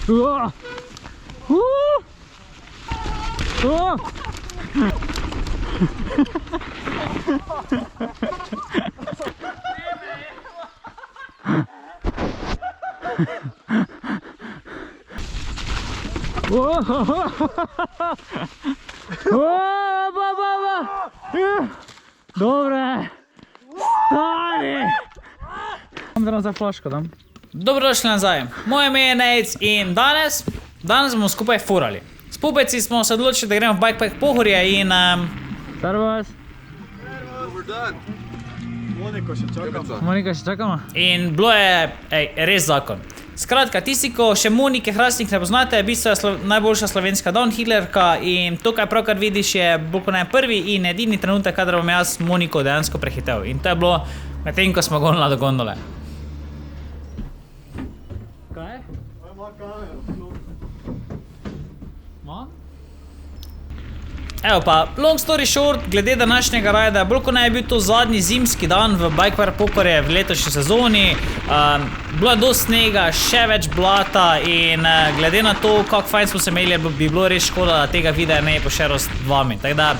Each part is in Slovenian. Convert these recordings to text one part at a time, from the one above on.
Dobre, stari. Kam da nazaj flaško dam? Dobrodošli nazaj, moje ime je Nejc in danes bomo skupaj furali. S pubeci smo se odločili, da gremo v Bikepack Pohorje in... Servus. Moniko še čakamo. In bilo je, res zakon. Skratka, tisti, ko še Monike Hrastnik ne poznate, v bistvu je najboljša slovenska downhillerka in tukaj pravkar vidiš je bolj kot ne prvi in edini trenutek, kadar bom jaz Moniko dejansko prehitel. In to je bilo medtem, ko smo gonila do gondole. Kaj? Ma? Evo pa, long story short, glede današnjega rajda, bolj kot ne je bil to zadnji zimski dan v Bikepack Pohorje v letošnji sezoni. Bilo je dosti snega, še več blata in glede na to, kako fajn smo se imeli, bi bilo res škoda, da tega videa ne je pošeral s vami. Tako da,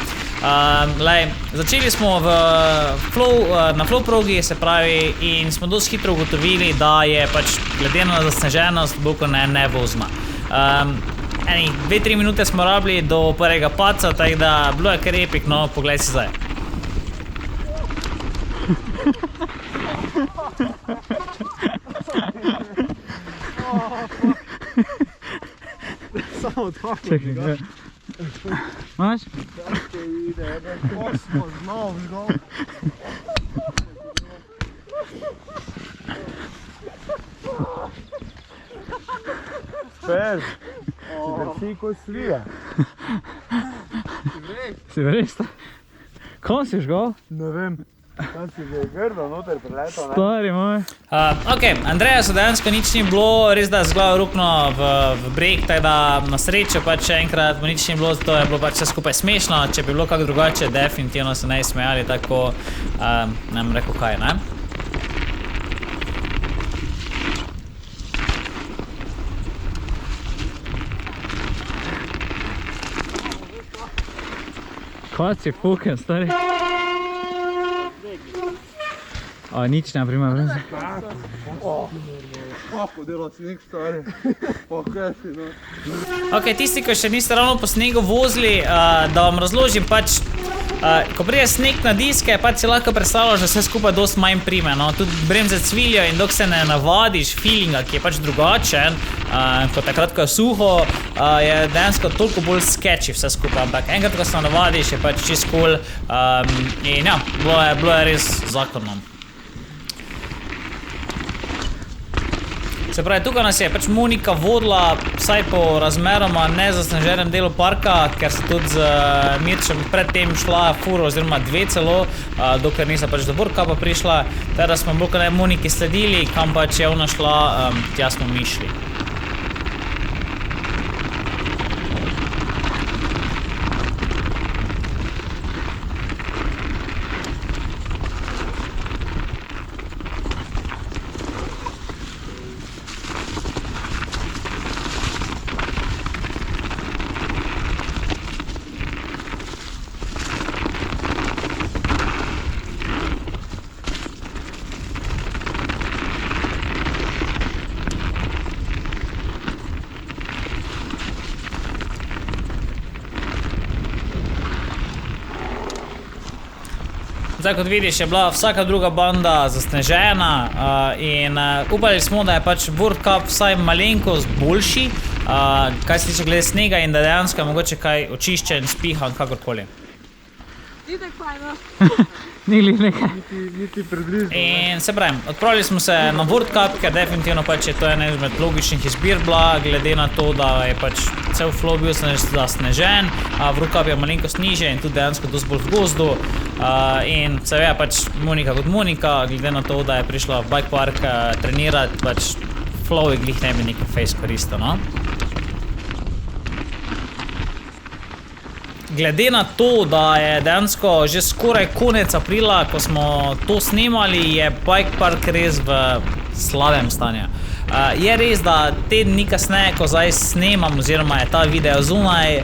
začeli smo na flow progi, se pravi, in smo dosti hitro ugotovili, da je pač glede na zasneženost bolj kot ne vozna. 2-3 minute smo rabili do prvega paca, tako da bilo je kar epik, no, poglej si zdaj. Samo tako. Čekaj, gre. Imaš? Tako ide, kosmos, znov, žgov. Speš, si drži kot slija. Si res? Kam si žgal? Ne vem, tam si že grdo noter priletal, ne? Stari moj. Ok, Andreja so dejansko nič ni bilo, res da z glavo rukno v breg, tako da na srečo pač še enkrat mu nič ni bilo, zato je bilo pač vse skupaj smešno, če bi bilo kako drugače, definitivno se ne smejali, tako ne bom rekel kaj, ne? Kaj si fuken, stari? Nič ne prima vreze. Kako dela sneg, stari. Kaj si, no. Ok, tisti, ko še niste ravno po snegu vozili, da vam razložim, pač, ko prije sneg na diske, pač si lahko predstavljaš, da vse skupaj dosti manj prime, no, tudi bremze cvilijo in dok se ne navadiš feelinga, ki je pač drugačen, kot takrat, ko je suho, je dejansko toliko bolj sketchy vse skupaj, ampak enkrat, ko se navadiš, je pač čist cool, in ja, bilo je res zakonno. Se pravi, tukaj nas je pač Monika vodila vsaj po razmeroma nezasneženem delu parka, ker se tudi z Mirčem predtem šla furo oziroma dve celo, dokler nisa pač do Burkapa prišla, teda smo bolj kot ne Moniki sledili, kam pač je ona šla, tja smo mi šli. Zdaj, kot vidiš, je bila vsaka druga banda zasnežena in upali smo, da je pač World Cup vsaj malenkost boljši, kaj se tiče glede snega in da dejansko je mogoče kaj očiščen, spihan, kakorkoli. Idek fajno. Ni glih nekaj. Niti približno. In se pravim, odpravili smo se na World Cup, ker definitivno pač je to ena izmed logičnih izbir bila, glede na to, da je pač cel flow bil zasnežen, World Cup je malenkost niže in tudi dejansko dosti bolj v gozdu. In seveda pač Monika kot Monika, glede na to, da je prišla v bike park trenirati, pač flow je glih ne bi nekaj face koristil, no? Glede na to, da je dejansko že skoraj konec aprila, ko smo to snemali, je bike park res v slabem stanju. Je res, da teden dni kasneje, ko zdaj snemam oziroma je ta video zunaj,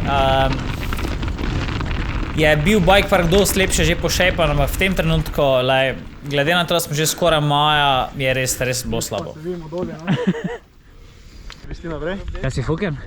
je bil bike park dosti lepše že pošejpan, ampak v tem trenutku, glede na to, da smo že skoraj maja, je res bilo slabo. Se vidimo dolje, no? Kristina, vrej? Kaj si fuken?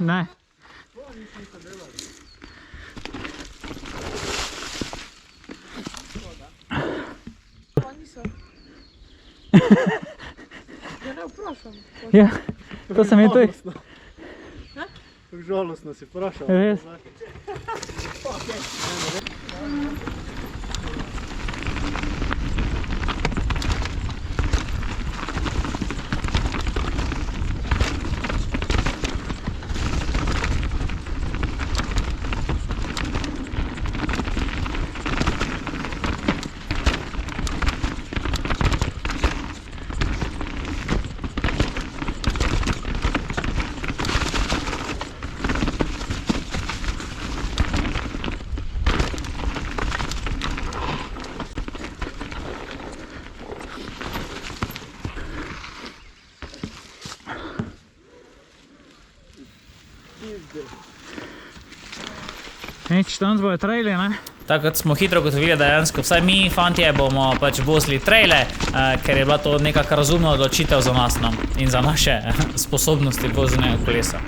Ne. Pa niso. Ja ne vprašam. Ja, to sem je tuj. Žalostno si vprašal. Res. Nič, danes bojo trajli, ne? Tako kot smo hitro ugotovili, dejansko vsaj mi, fantje, bomo pač vozili trejle, ker je bila to nekako razumna odločitev za nas in za naše sposobnosti vozenja kolesa.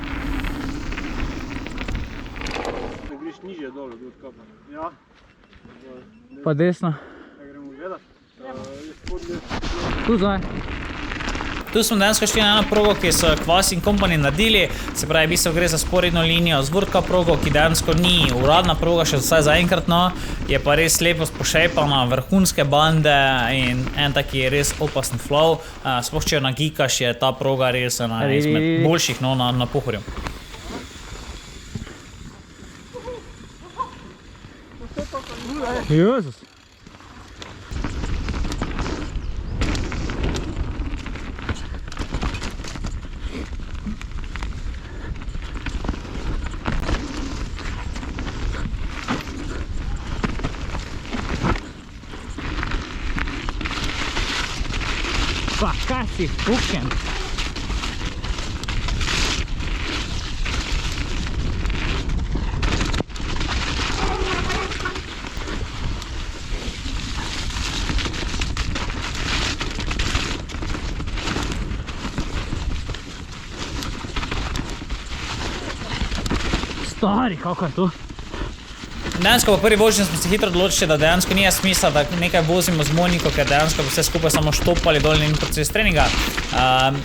Da greš nižje dol, da odkopam. Ja. Pa desno. Da gremo gledat. Spodnje. Tu zdaj. Tu smo dejansko šli na eno progo, ki so Kvas in Company naredili, se pravi, bistvo gre za sporedno linijo z Vurka progo, ki dejansko ni uradna proga, še vsaj zaenkrat, no, je pa res lepo spošejpana, vrhunske bande in en taki res opasen flow. Sploh če jo nagikaš, je ta proga res ena izmed boljših, no, na Pohorju. Jezus. Pa, kaj si fuken? Stari, kako je to? Dejansko po prvi vožnji smo se hitro odločili, da dejansko nije smisla, da nekaj vozimo z Moniko, ker dejansko bi vse skupaj samo štopali dol in proces treninga.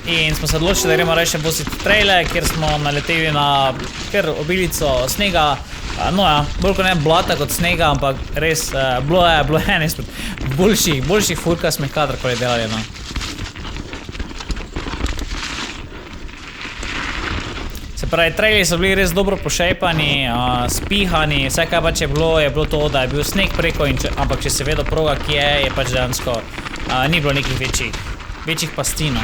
In smo se odločili, da gremo reče voziti trejle, kjer smo naleteli na kar obilico snega. No ja, bolj kot ne blata kot snega, ampak res bilo je eno izmed boljših furka smo jih kadarkoli delali, no. Se pravi, trejli so bili res dobro pošejpani, spihani, vse kaj pač je bilo to, da je bil sneg preko, ampak če se vedo proga, ki je pač dejansko ni bilo nekih večjih pasti, no.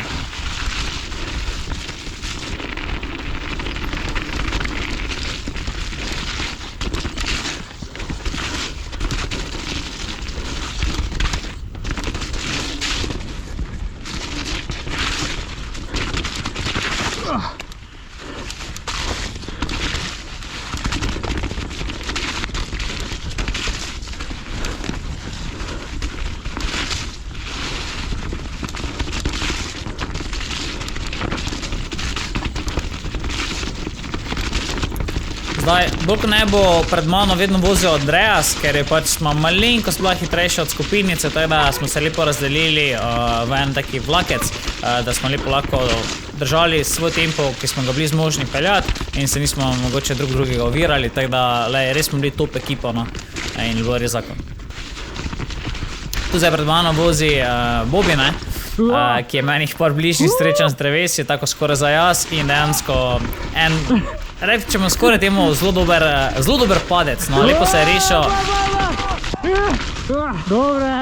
Zdaj, bolj ko ne bo pred mano vedno vozil Andreas, ker je pač smo malenkost bila hitrejša od skupinice, tako da smo se lepo razdelili v en taki vlakec, da smo lepo lahko držali svoj tempo, ki smo ga bili zmožni peljati in se nismo mogoče drugega ovirali, tako da res smo bili top ekipa, no, in bilo res zakon. Tu zdaj pred mano vozi Bobby, ne? ki je meni par bližnjih srečanj z drevesi, tako skoraj za jaz in dejansko rečemo skoraj temu zelo dober padec, no, lepo se je rešil. Dobre.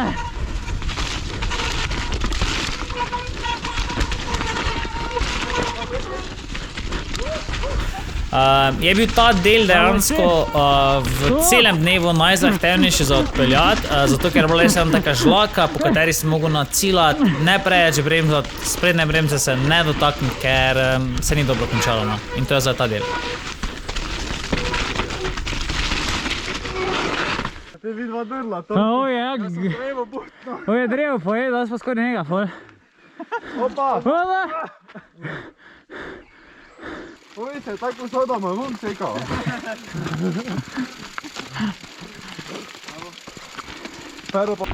Je bil ta del dejansko v celem dnevu najzahtevnejši za odpeljati, zato ker je bila samo taka žlaka, po kateri si mogel nacilati, ne preveč bremzati, sprednje bremze se ne dotakniti, ker se ni dobro končalo, no. In to je za ta del. Te vidva drla, to Ovo je, drevo butno. ovo je drevo, pa je, da smo skoraj njega, fol. Opa, Opa! povejte, tako so da me bom sekal. Pero pa...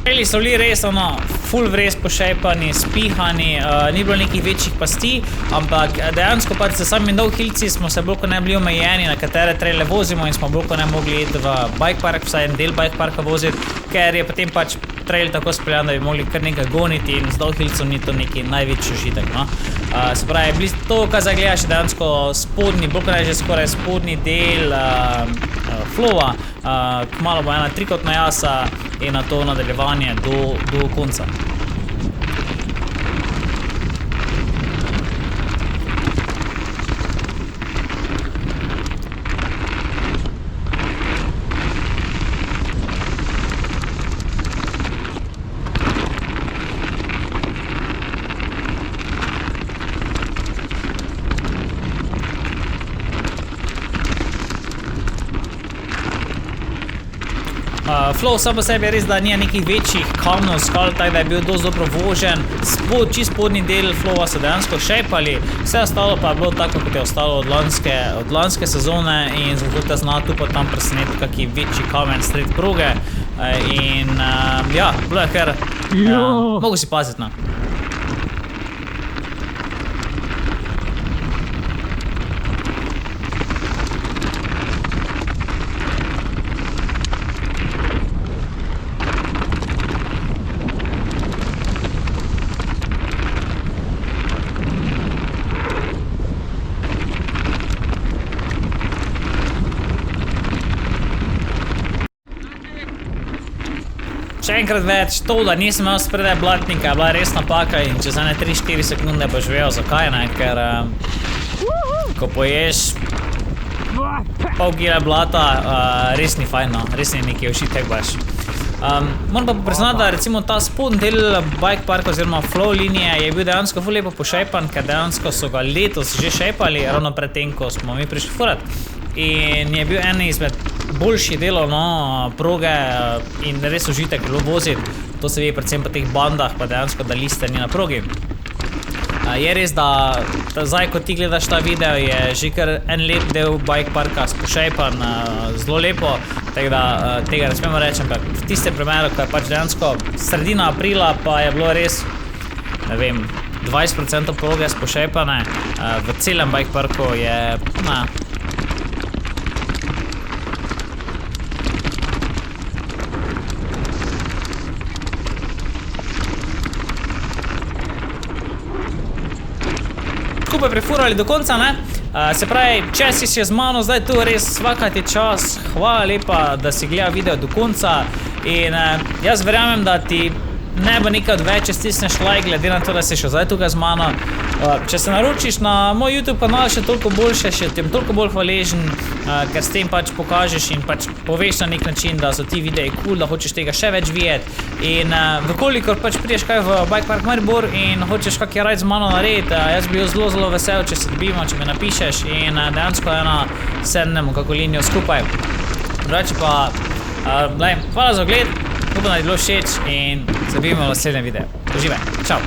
Traili so bili res full vres pošejpani, spihani, ni bilo nekih večjih pasti, ampak dejansko pač s samimi downhillci smo se bolj kot ne bili omejeni, na katere traile vozimo in smo bolj kot ne mogli iti v bike park, vsaj en del bike parka voziti, ker je potem pač trail tako speljan, da bi mogli kar nekaj goniti in z downhillcem ni to neki največji užitek, no. Se pravi, to, kar zdaj gledaš, je dejansko spodnji, bolj kot ne že skoraj spodnji del flowa, kmalu bo ena trikotna jasa in na to nadaljevanje do konca. Flow sam po sebi je res, da nija nekih večjih kamnov, skal, tako da je bil dosti dobro vožen. Čist spodnji del flowa so dejansko šejpali, vse ostalo pa je bilo tako, kot je ostalo od lanske sezone in zato te zna tu pa tam preseneti kakšen večji kamen sred proge. In ja, bilo je kar, mogo si paziti, no. še enkrat več, to, da nisem imel spredaj blatnika, je bila res napaka in čez ene 3-4 sekunde boš vedel zakaj, ne, ker ko poješ pol kile blata, res ni fajn, no, res ni neki ušitek baš. Moram pa priznati, da recimo ta spodnji del bike parka oziroma flow linije je bil dejansko ful lepo pošejpan, ker dejansko so ga letos že šejpali, ravno pred tem, ko smo mi prišli furat. In je bil en izmed boljših delov, no, proge in res užitek bilo voziti. To se vidi predvsem po teh bandah, pa dejansko, da liste ni na progi. Je res, da zdaj, ko ti gledaš ta video, je že kar en lep del bike parka spošejpan, zelo lepo, tako da tega ne smemo reči, ampak v tistem primeru, ko je pač dejansko sredina aprila, pa je bilo res, ne vem, 20% proge spošejpane, v celem bike parku je, skupaj prefurali do konca, ne? Se pravi, če si še z mano zdaj tu, res svaka ti čas, hvala lepa, da si gledal video do konca in jaz verjamem, da ti ne bo nekaj odveč, če stisneš like, glede na to, da si še zdaj tukaj z mano. Če se naročiš na moj YouTube kanal, še toliko boljše, še tem toliko bolj hvaležen, ker s tem pač pokažeš in pač poveš na nek način, da so ti videi cool, da hočeš tega še več videti. In vkolikor pač prideš kaj v Bike Park Maribor in hočeš kak rajd z mano narediti, jaz bi bil zelo, zelo vesel, če se dobimo, če me napišeš in dejansko sednemo kako linijo skupaj. Drugače pa, hvala za ogled, upam, da je bilo všeč in se vidimo v naslednjem videu. Uživaj, čau!